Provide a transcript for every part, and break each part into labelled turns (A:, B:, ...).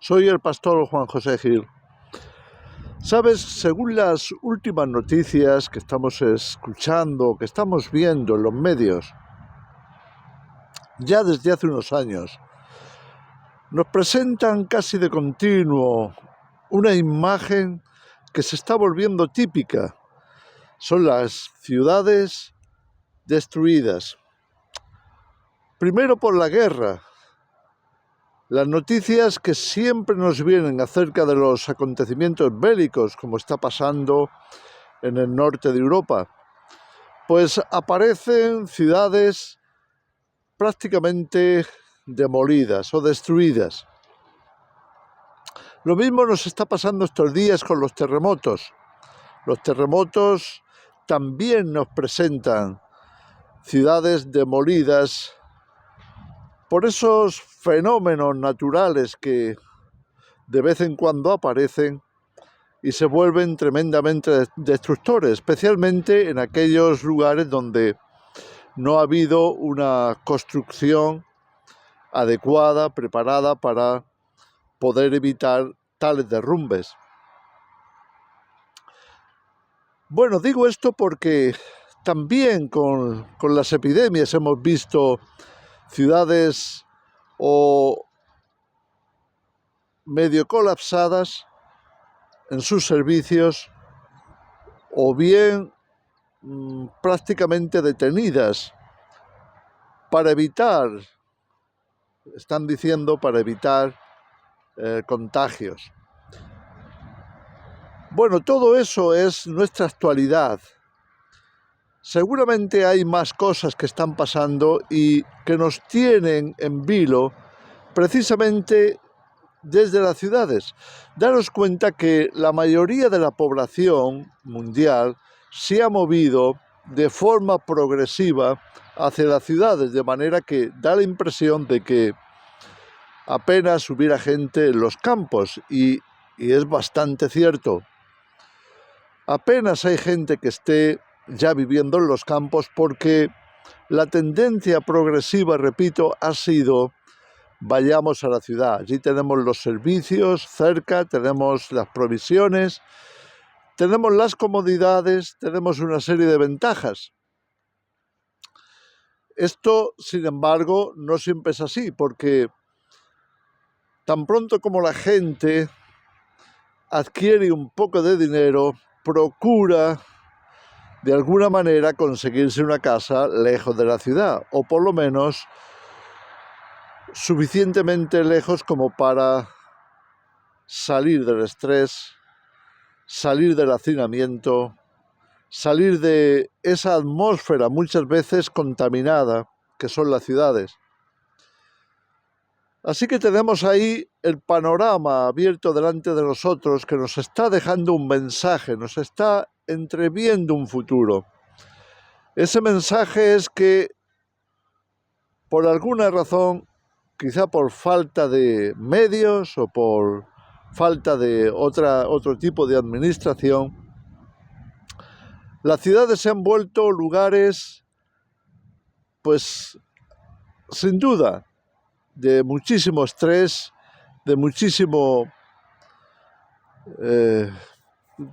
A: Soy el pastor Juan José Gil. Sabes, según las últimas noticias que estamos escuchando, que estamos viendo en los medios, ya desde hace unos años, nos presentan casi de continuo una imagen que se está volviendo típica. Son las ciudades destruidas. Primero por la guerra. Las noticias que siempre nos vienen acerca de los acontecimientos bélicos, como está pasando en el norte de Europa, pues aparecen ciudades prácticamente demolidas o destruidas. Lo mismo nos está pasando estos días con los terremotos. Los terremotos también nos presentan ciudades demolidas por esos fenómenos naturales que de vez en cuando aparecen y se vuelven tremendamente destructores, especialmente en aquellos lugares donde no ha habido una construcción adecuada, preparada para poder evitar tales derrumbes. Bueno, digo esto porque también con las epidemias hemos visto ciudades o medio colapsadas en sus servicios o bien prácticamente detenidas para evitar, están diciendo, para evitar contagios. Bueno, todo eso es nuestra actualidad. Seguramente hay más cosas que están pasando y que nos tienen en vilo precisamente desde las ciudades. Daros cuenta que la mayoría de la población mundial se ha movido de forma progresiva hacia las ciudades, de manera que da la impresión de que apenas hubiera gente en los campos, y es bastante cierto. Apenas hay gente que esté ya viviendo en los campos porque la tendencia progresiva, repito, ha sido vayamos a la ciudad. Allí tenemos los servicios cerca, tenemos las provisiones, tenemos las comodidades, tenemos una serie de ventajas. Esto, sin embargo, no siempre es así, porque tan pronto como la gente adquiere un poco de dinero, procura de alguna manera conseguirse una casa lejos de la ciudad, o por lo menos suficientemente lejos como para salir del estrés, salir del hacinamiento, salir de esa atmósfera muchas veces contaminada que son las ciudades. Así que tenemos ahí el panorama abierto delante de nosotros que nos está dejando un mensaje, nos está entreviendo un futuro. Ese mensaje es que por alguna razón, quizá por falta de medios o por falta de otro tipo de administración, las ciudades se han vuelto lugares, pues, sin duda, de muchísimo estrés, de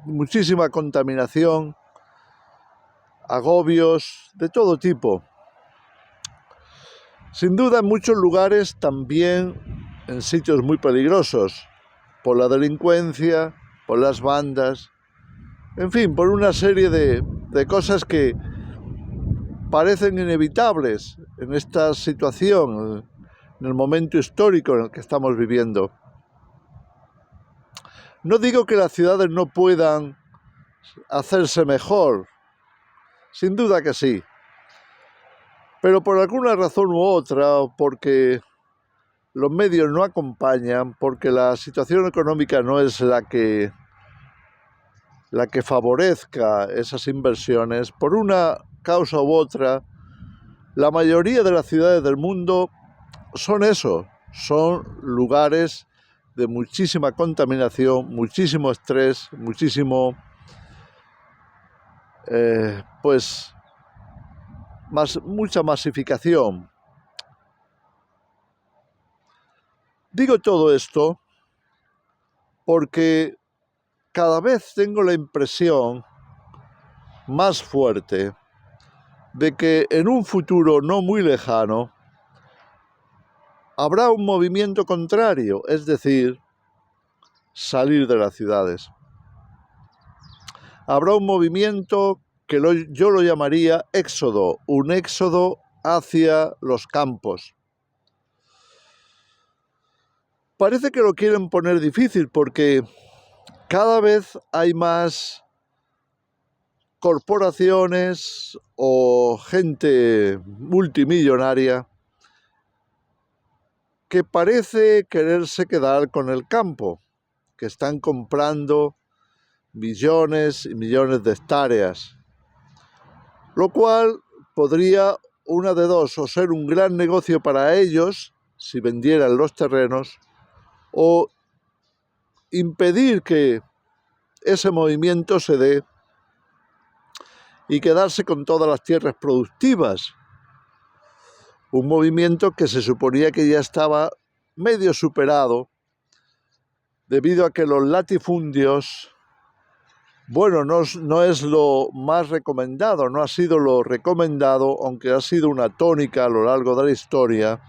A: muchísima contaminación, agobios, de todo tipo. Sin duda, en muchos lugares también en sitios muy peligrosos, por la delincuencia, por las bandas, en fin, por una serie de cosas que parecen inevitables en esta situación, en el momento histórico en el que estamos viviendo. No digo que las ciudades no puedan hacerse mejor, sin duda que sí, pero por alguna razón u otra, porque los medios no acompañan, porque la situación económica no es la que favorezca esas inversiones, por una causa u otra, la mayoría de las ciudades del mundo son eso, son lugares de muchísima contaminación, muchísimo estrés, mucha masificación. Digo todo esto porque cada vez tengo la impresión más fuerte de que en un futuro no muy lejano habrá un movimiento contrario, es decir, salir de las ciudades. Habrá un movimiento que yo lo llamaría éxodo, un éxodo hacia los campos. Parece que lo quieren poner difícil porque cada vez hay más corporaciones o gente multimillonaria que parece quererse quedar con el campo, que están comprando millones y millones de hectáreas, lo cual podría, una de dos, o ser un gran negocio para ellos, si vendieran los terrenos, o impedir que ese movimiento se dé y quedarse con todas las tierras productivas. Un movimiento que se suponía que ya estaba medio superado debido a que los latifundios, bueno, no es lo más recomendado, no ha sido lo recomendado, aunque ha sido una tónica a lo largo de la historia,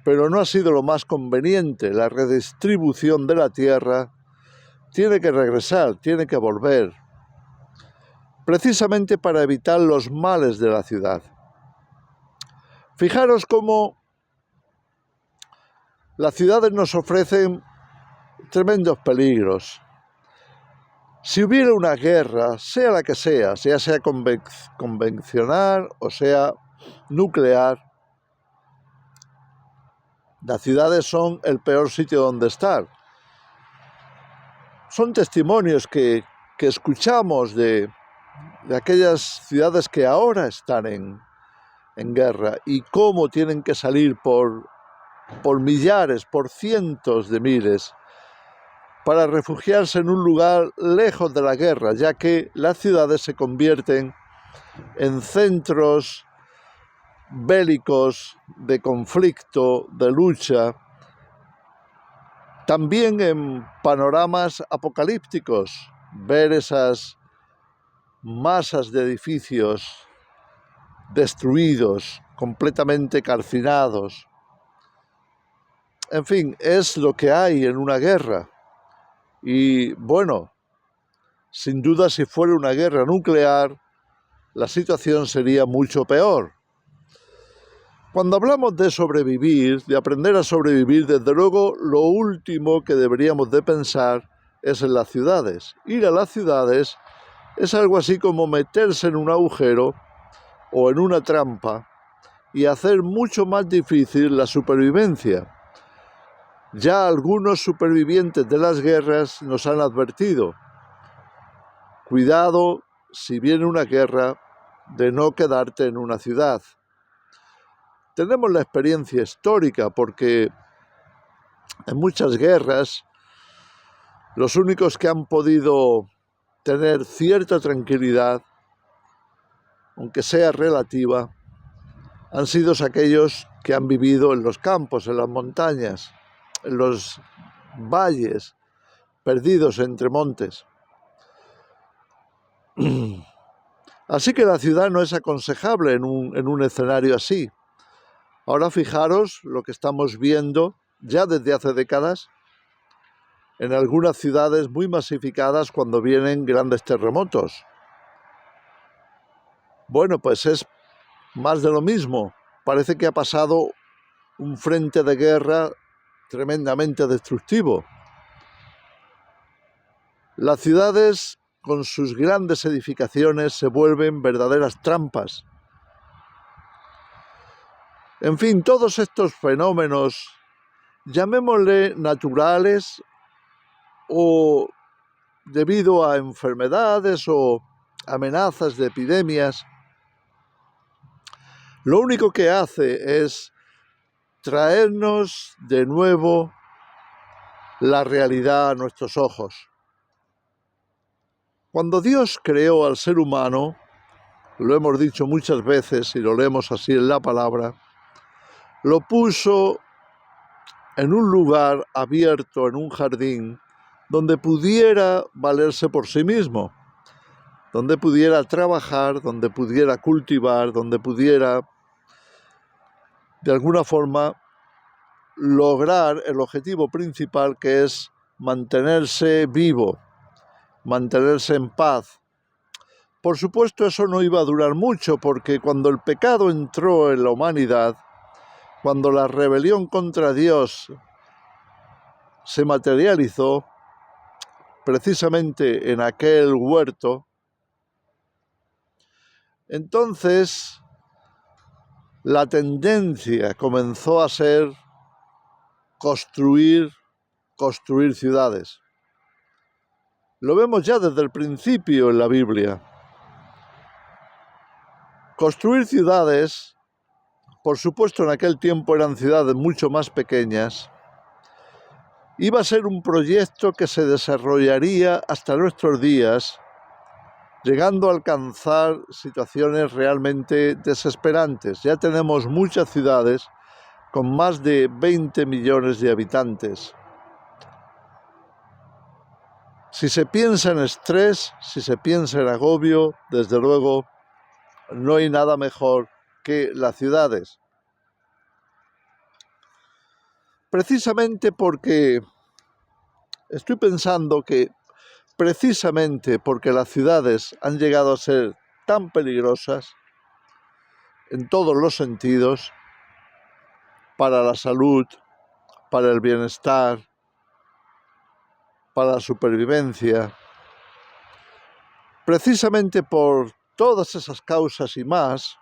A: pero no ha sido lo más conveniente. La redistribución de la tierra tiene que regresar, tiene que volver, precisamente para evitar los males de la ciudad. Fijaros cómo las ciudades nos ofrecen tremendos peligros. Si hubiera una guerra, sea la que sea, sea convencional o sea nuclear, las ciudades son el peor sitio donde estar. Son testimonios que escuchamos de aquellas ciudades que ahora están en guerra y cómo tienen que salir por millares, por cientos de miles, para refugiarse en un lugar lejos de la guerra, ya que las ciudades se convierten en centros bélicos, de conflicto, de lucha, también en panoramas apocalípticos, ver esas masas de edificios destruidos, completamente calcinados. En fin, es lo que hay en una guerra. Y bueno, sin duda, si fuera una guerra nuclear, la situación sería mucho peor. Cuando hablamos de sobrevivir, de aprender a sobrevivir, desde luego lo último que deberíamos de pensar es en las ciudades. Ir a las ciudades es algo así como meterse en un agujero o en una trampa y hacer mucho más difícil la supervivencia. Ya algunos supervivientes de las guerras nos han advertido: cuidado, si viene una guerra, de no quedarte en una ciudad. Tenemos la experiencia histórica porque en muchas guerras los únicos que han podido tener cierta tranquilidad, aunque sea relativa, han sido aquellos que han vivido en los campos, en las montañas, en los valles, perdidos entre montes. Así que la ciudad no es aconsejable en un escenario así. Ahora fijaros lo que estamos viendo ya desde hace décadas en algunas ciudades muy masificadas cuando vienen grandes terremotos. Bueno, pues es más de lo mismo. Parece que ha pasado un frente de guerra tremendamente destructivo. Las ciudades, con sus grandes edificaciones, se vuelven verdaderas trampas. En fin, todos estos fenómenos, llamémosle naturales o debido a enfermedades o amenazas de epidemias, lo único que hace es traernos de nuevo la realidad a nuestros ojos. Cuando Dios creó al ser humano, lo hemos dicho muchas veces y lo leemos así en la palabra, lo puso en un lugar abierto, en un jardín, donde pudiera valerse por sí mismo, donde pudiera trabajar, donde pudiera cultivar, donde pudiera, de alguna forma, lograr el objetivo principal, que es mantenerse vivo, mantenerse en paz. Por supuesto, eso no iba a durar mucho, porque cuando el pecado entró en la humanidad, cuando la rebelión contra Dios se materializó, precisamente en aquel huerto, entonces la tendencia comenzó a ser construir ciudades. Lo vemos ya desde el principio en la Biblia. Construir ciudades, por supuesto en aquel tiempo eran ciudades mucho más pequeñas, iba a ser un proyecto que se desarrollaría hasta nuestros días, llegando a alcanzar situaciones realmente desesperantes. Ya tenemos muchas ciudades con más de 20 millones de habitantes. Si se piensa en estrés, si se piensa en agobio, desde luego no hay nada mejor que las ciudades. Precisamente porque estoy pensando que precisamente porque las ciudades han llegado a ser tan peligrosas en todos los sentidos, para la salud, para el bienestar, para la supervivencia, precisamente por todas esas causas y más,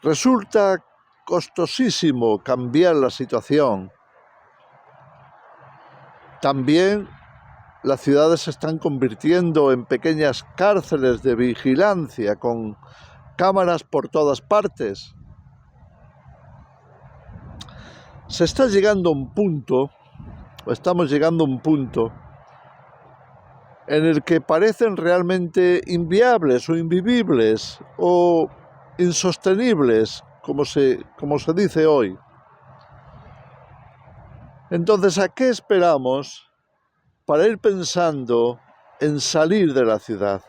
A: resulta costosísimo cambiar la situación. También las ciudades se están convirtiendo en pequeñas cárceles de vigilancia con cámaras por todas partes. Se está llegando a un punto, o estamos llegando a un punto, en el que parecen realmente inviables o invivibles o insostenibles, como se dice hoy. Entonces, ¿a qué esperamos para ir pensando en salir de la ciudad?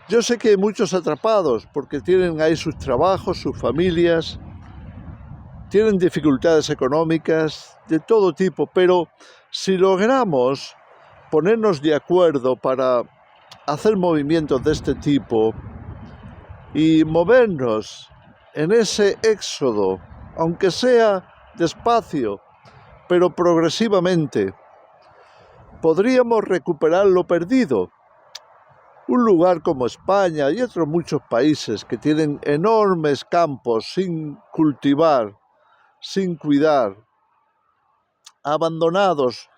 A: Yo sé que hay muchos atrapados porque tienen ahí sus trabajos, sus familias, tienen dificultades económicas de todo tipo, pero si logramos ponernos de acuerdo para hacer movimientos de este tipo y movernos en ese éxodo, aunque sea despacio, pero progresivamente, podríamos recuperar lo perdido. Un lugar como España y otros muchos países que tienen enormes campos sin cultivar, sin cuidar, abandonados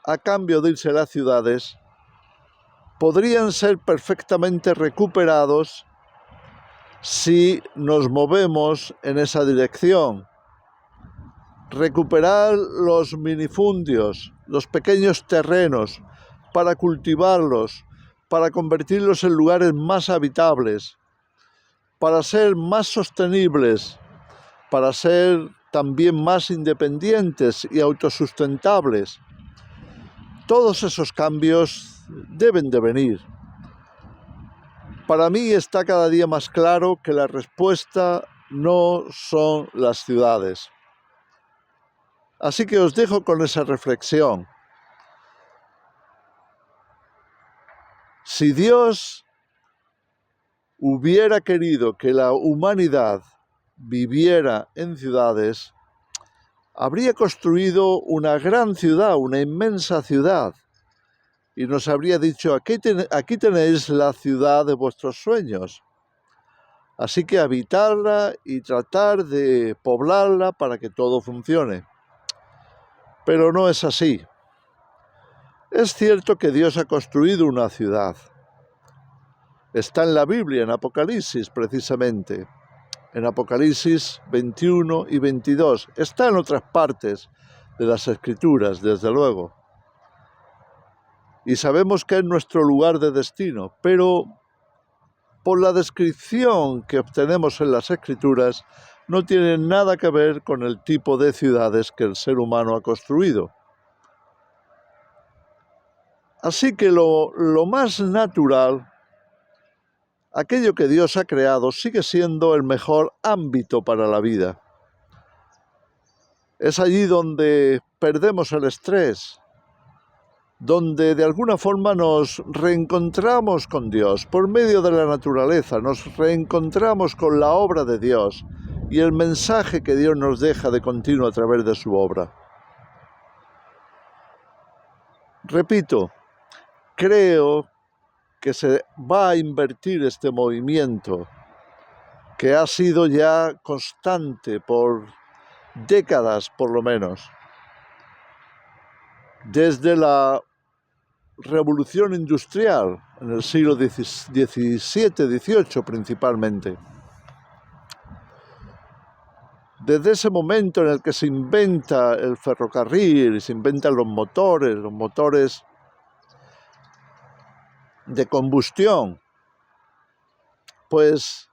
A: a cambio de irse a las ciudades, podrían ser perfectamente recuperados si nos movemos en esa dirección. Recuperar los minifundios, los pequeños terrenos, para cultivarlos, para convertirlos en lugares más habitables, para ser más sostenibles, para ser también más independientes y autosustentables. Todos esos cambios deben de venir. Para mí está cada día más claro que la respuesta no son las ciudades. Así que os dejo con esa reflexión. Si Dios hubiera querido que la humanidad viviera en ciudades, habría construido una gran ciudad, una inmensa ciudad, y nos habría dicho, aquí tenéis la ciudad de vuestros sueños. Así que habitarla y tratar de poblarla para que todo funcione. Pero no es así. Es cierto que Dios ha construido una ciudad. Está en la Biblia, en Apocalipsis precisamente. En Apocalipsis 21 y 22. Está en otras partes de las Escrituras, desde luego. Y sabemos que es nuestro lugar de destino, pero por la descripción que obtenemos en las Escrituras, no tiene nada que ver con el tipo de ciudades que el ser humano ha construido. Así que lo más natural, aquello que Dios ha creado, sigue siendo el mejor ámbito para la vida. Es allí donde perdemos el estrés, donde de alguna forma nos reencontramos con Dios por medio de la naturaleza, nos reencontramos con la obra de Dios y el mensaje que Dios nos deja de continuo a través de su obra. Repito, creo que se va a invertir este movimiento que ha sido ya constante por décadas por lo menos, desde la revolución industrial en el siglo XVII, XVIII principalmente. Desde ese momento en el que se inventa el ferrocarril y se inventan los motores de combustión, pues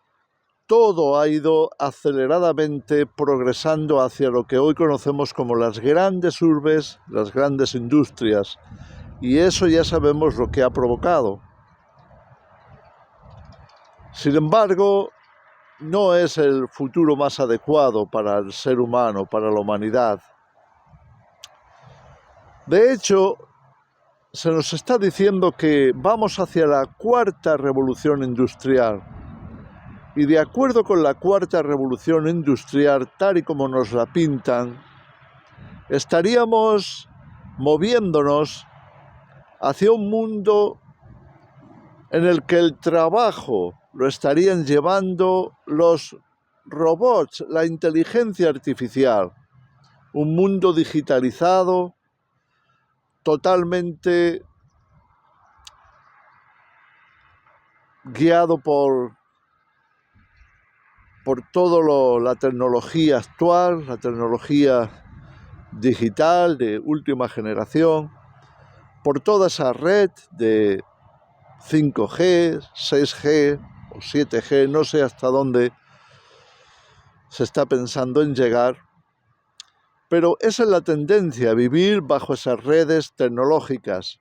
A: todo ha ido aceleradamente progresando hacia lo que hoy conocemos como las grandes urbes, las grandes industrias, y eso ya sabemos lo que ha provocado. Sin embargo, no es el futuro más adecuado para el ser humano, para la humanidad. De hecho, se nos está diciendo que vamos hacia la cuarta revolución industrial. Y de acuerdo con la cuarta revolución industrial, tal y como nos la pintan, estaríamos moviéndonos hacia un mundo en el que el trabajo lo estarían llevando los robots, la inteligencia artificial, un mundo digitalizado, totalmente guiado por toda la tecnología actual, la tecnología digital de última generación, por toda esa red de 5G, 6G o 7G, no sé hasta dónde se está pensando en llegar, pero esa es la tendencia, vivir bajo esas redes tecnológicas.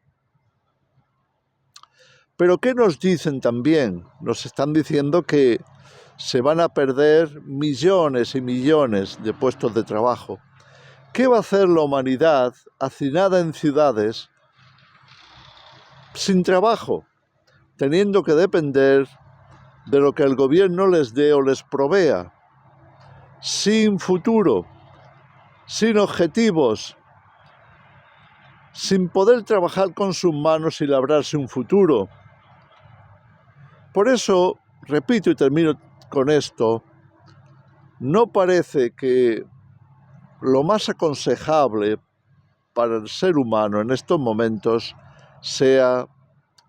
A: Pero ¿qué nos dicen también? Nos están diciendo que se van a perder millones y millones de puestos de trabajo. ¿Qué va a hacer la humanidad hacinada en ciudades sin trabajo, teniendo que depender de lo que el gobierno les dé o les provea, sin futuro, sin objetivos, sin poder trabajar con sus manos y labrarse un futuro? Por eso, repito y termino con esto, no parece que lo más aconsejable para el ser humano en estos momentos sea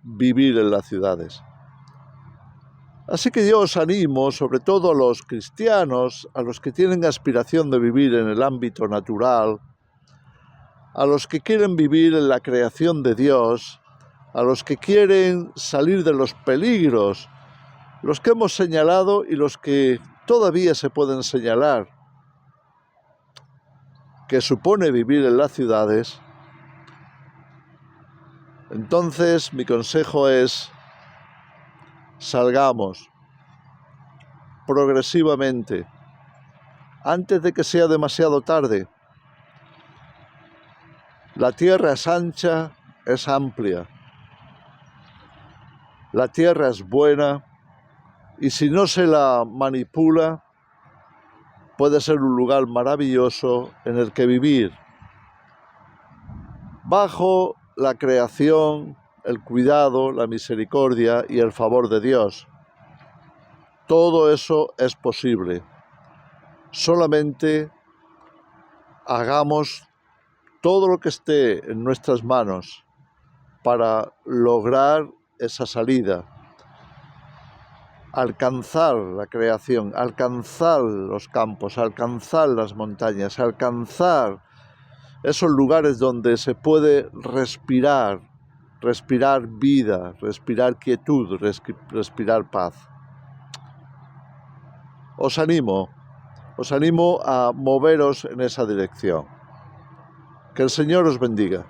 A: vivir en las ciudades. Así que yo os animo, sobre todo a los cristianos, a los que tienen aspiración de vivir en el ámbito natural, a los que quieren vivir en la creación de Dios, a los que quieren salir de los peligros, los que hemos señalado y los que todavía se pueden señalar, que supone vivir en las ciudades. Entonces mi consejo es: salgamos progresivamente, antes de que sea demasiado tarde. La tierra es ancha, es amplia. La tierra es buena y si no se la manipula, puede ser un lugar maravilloso en el que vivir, bajo la creación, el cuidado, la misericordia y el favor de Dios. Todo eso es posible. Solamente hagamos todo lo que esté en nuestras manos para lograr esa salida, alcanzar la creación, alcanzar los campos, alcanzar las montañas, alcanzar esos lugares donde se puede respirar vida, respirar quietud, respirar paz. Os animo a moveros en esa dirección. Que el Señor os bendiga.